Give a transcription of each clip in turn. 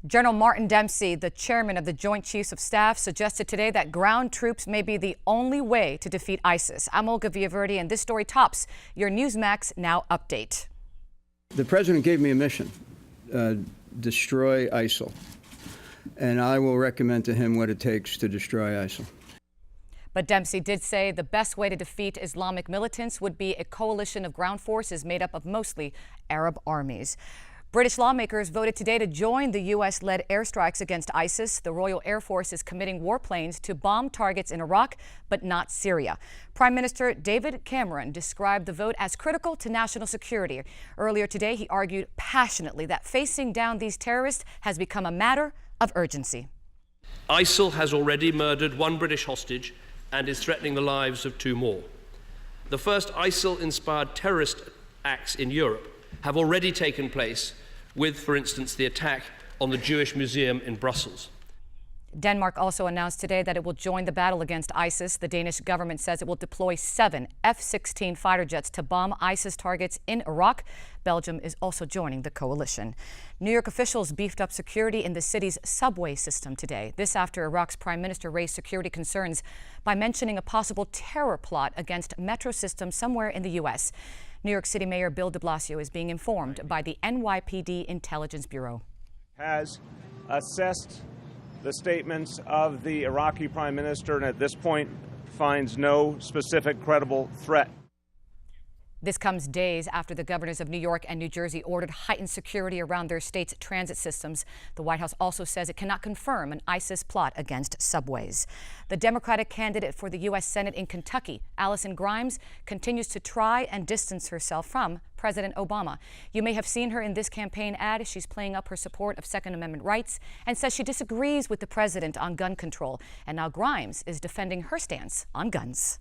General Martin Dempsey, the chairman of the Joint Chiefs of Staff, suggested today that ground troops may be the only way to defeat ISIS. I'm Olga Villaverde, and this story tops your Newsmax Now update. The president gave me a mission, destroy ISIL, and I will recommend to him what it takes to destroy ISIL. But Dempsey did say the best way to defeat Islamic militants would be a coalition of ground forces made up of mostly Arab armies. British lawmakers voted today to join the U.S.-led airstrikes against ISIS. The Royal Air Force is committing warplanes to bomb targets in Iraq, but not Syria. Prime Minister David Cameron described the vote as critical to national security. Earlier today, he argued passionately that facing down these terrorists has become a matter of urgency. ISIL has already murdered one British hostage and is threatening the lives of 2 more. The first ISIL-inspired terrorist acts in Europe have already taken place with, for instance, the attack on the Jewish Museum in Brussels. Denmark also announced today that it will join the battle against ISIS. The Danish government says it will deploy 7 F-16 fighter jets to bomb ISIS targets in Iraq. Belgium is also joining the coalition. New York officials beefed up security in the city's subway system today. This after Iraq's prime minister raised security concerns by mentioning a possible terror plot against metro systems somewhere in the U.S. New York City Mayor Bill de Blasio is being informed by the NYPD Intelligence Bureau. Has assessed the statements of the Iraqi prime minister and at this point finds no specific credible threat. This comes days after the governors of New York and New Jersey ordered heightened security around their state's transit systems. The White House also says it cannot confirm an ISIS plot against subways. The Democratic candidate for the U.S. Senate in Kentucky, Allison Grimes, continues to try and distance herself from President Obama. You may have seen her in this campaign ad. She's playing up her support of Second Amendment rights and says she disagrees with the president on gun control. And now Grimes is defending her stance on guns.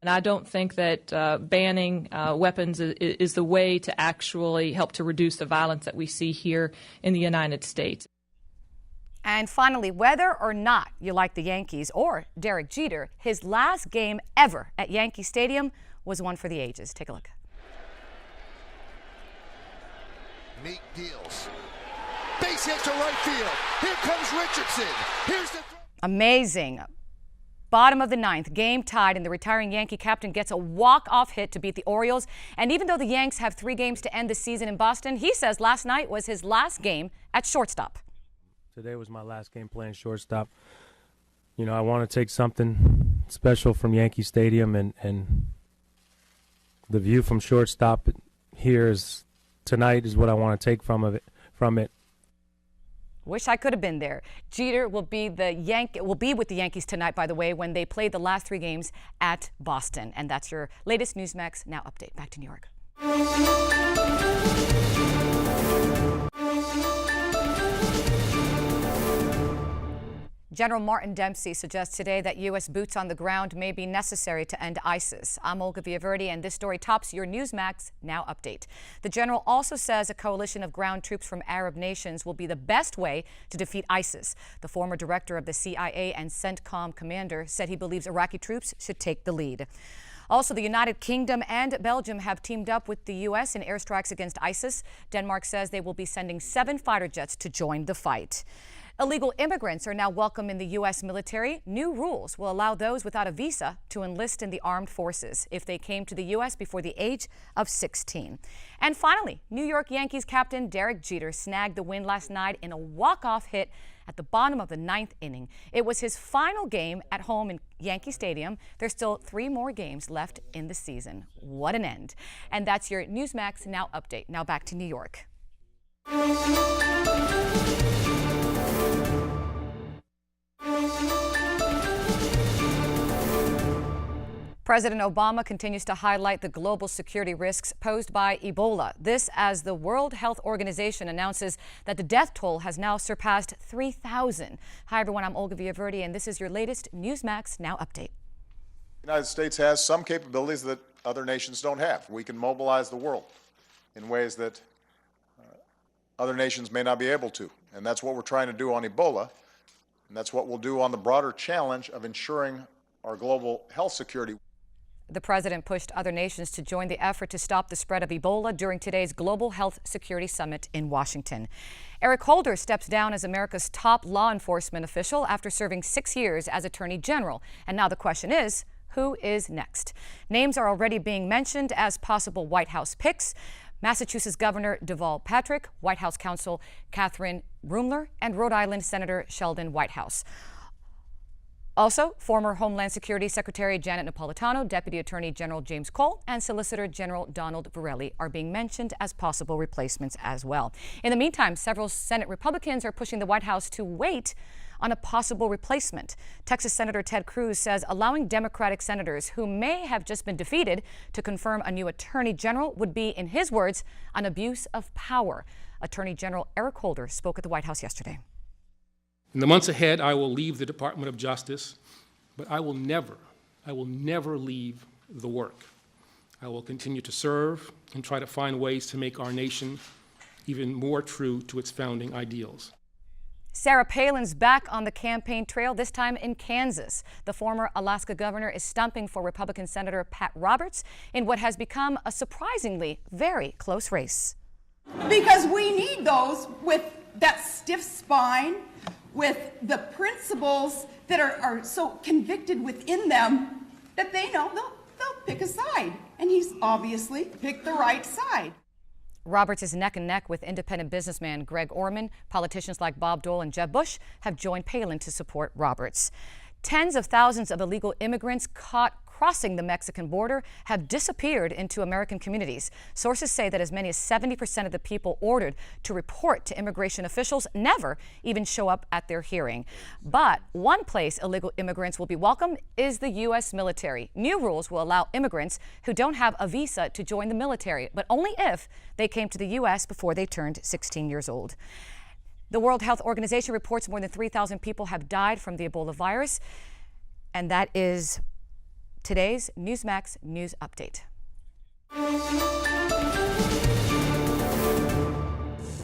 And I don't think that banning weapons is the way to actually help to reduce the violence that we see here in the United States. And finally, whether or not you like the Yankees or Derek Jeter, his last game ever at Yankee Stadium was one for the ages. Take a look. Nate deals. Base hit to right field. Here comes Richardson. Here's the amazing. Bottom of the 9th, game tied, and the retiring Yankee captain gets a walk-off hit to beat the Orioles. And even though the Yanks have 3 games to end the season in Boston, he says last night was his last game at shortstop. Today was my last game playing shortstop. You know, I want to take something special from Yankee Stadium, and the view from shortstop here is tonight is what I want to take from it. Wish I could have been there. Jeter will be with the Yankees tonight, by the way, when they play the last 3 games at Boston. And that's your latest Newsmax Now update. Back to New York. General Martin Dempsey suggests today that U.S. boots on the ground may be necessary to end ISIS. I'm Olga Villaverde, and this story tops your Newsmax Now update. The general also says a coalition of ground troops from Arab nations will be the best way to defeat ISIS. The former director of the CIA and CENTCOM commander said he believes Iraqi troops should take the lead. Also, the United Kingdom and Belgium have teamed up with the U.S. in airstrikes against ISIS. Denmark says they will be sending 7 fighter jets to join the fight. Illegal immigrants are now welcome in the U.S. military. New rules will allow those without a visa to enlist in the armed forces if they came to the U.S. before the age of 16. And finally, New York Yankees captain Derek Jeter snagged the win last night in a walk-off hit at the bottom of the 9th inning. It was his final game at home in Yankee Stadium. There's still 3 more games left in the season. What an end. And that's your Newsmax Now update. Now back to New York. President Obama continues to highlight the global security risks posed by Ebola. This as the World Health Organization announces that the death toll has now surpassed 3,000. Hi, everyone. I'm Olga Villaverde, and this is your latest Newsmax Now update. The United States has some capabilities that other nations don't have. We can mobilize the world in ways that other nations may not be able to. And that's what we're trying to do on Ebola. And that's what we'll do on the broader challenge of ensuring our global health security. The president pushed other nations to join the effort to stop the spread of Ebola during today's Global Health Security Summit in Washington. Eric Holder steps down as America's top law enforcement official after serving 6 years as Attorney General. And now the question is, who is next? Names are already being mentioned as possible White House picks. Massachusetts Governor Deval Patrick, White House counsel Catherine Rumler, and Rhode Island Senator Sheldon Whitehouse. Also, former Homeland Security Secretary Janet Napolitano, Deputy Attorney General James Cole, and Solicitor General Donald Verrilli are being mentioned as possible replacements as well. In the meantime, several Senate Republicans are pushing the White House to wait on a possible replacement. Texas Senator Ted Cruz says allowing Democratic senators who may have just been defeated to confirm a new Attorney General would be, in his words, an abuse of power. Attorney General Eric Holder spoke at the White House yesterday. In the months ahead, I will leave the Department of Justice, but I will never leave the work. I will continue to serve and try to find ways to make our nation even more true to its founding ideals. Sarah Palin's back on the campaign trail, this time in Kansas. The former Alaska governor is stumping for Republican Senator Pat Roberts in what has become a surprisingly very close race. Because we need those with that stiff spine, with the principles that are so convicted within them that they know they'll pick a side. And he's obviously picked the right side. Roberts is neck and neck with independent businessman Greg Orman. Politicians like Bob Dole and Jeb Bush have joined Palin to support Roberts. Tens of thousands of illegal immigrants caught crossing the Mexican border have disappeared into American communities. Sources say that as many as 70% of the people ordered to report to immigration officials never even show up at their hearing. But one place illegal immigrants will be welcome is the U.S. military. New rules will allow immigrants who don't have a visa to join the military, but only if they came to the U.S. before they turned 16 years old. The World Health Organization reports more than 3,000 people have died from the Ebola virus, and that is today's Newsmax News Update.